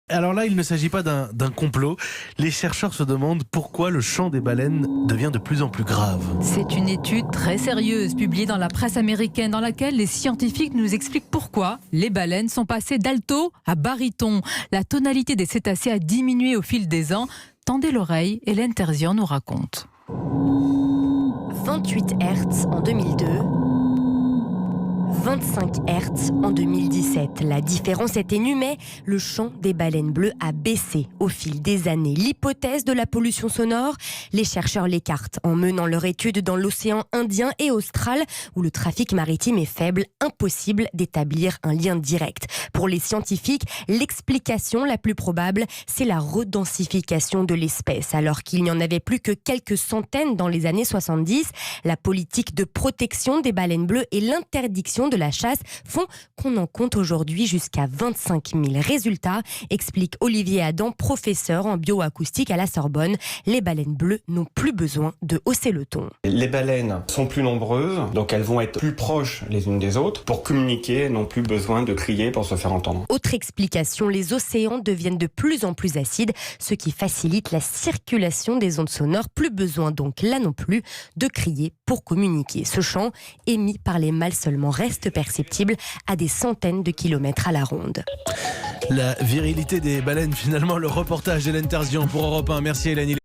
Alors là, il ne s'agit pas d'un complot. Les chercheurs se demandent pourquoi le chant des baleines devient de plus en plus grave. C'est une étude très sérieuse publiée dans la presse américaine dans laquelle les scientifiques nous expliquent pourquoi les baleines sont passées d'alto à baryton. La tonalité des cétacés a diminué au fil des ans. Tendez l'oreille, Hélène Terzian nous raconte. 28 Hz en 2002, 25 Hz en 2017. La différence est ténue, mais le chant des baleines bleues a baissé au fil des années. L'hypothèse de la pollution sonore, les chercheurs l'écartent en menant leur étude dans l'océan Indien et austral, où le trafic maritime est faible, impossible d'établir un lien direct. Pour les scientifiques, l'explication la plus probable, c'est la redensification de l'espèce. Alors qu'il n'y en avait plus que quelques centaines dans les années 70, la politique de protection des baleines bleues et l'interdiction de la chasse font qu'on en compte aujourd'hui jusqu'à 25 000. Résultat, explique Olivier Adam, professeur en bioacoustique à la Sorbonne. Les baleines bleues n'ont plus besoin de hausser le ton. Les baleines sont plus nombreuses, donc elles vont être plus proches les unes des autres. Pour communiquer, elles n'ont plus besoin de crier pour se faire entendre. Autre explication, les océans deviennent de plus en plus acides, ce qui facilite la circulation des ondes sonores. Plus besoin donc, là non plus, de crier pour communiquer. Ce chant, émis par les mâles seulement, reste perceptible à des centaines de kilomètres à la ronde. La virilité des baleines, finalement, le reportage d'Hélène Terzian pour Europe 1. Merci Hélène.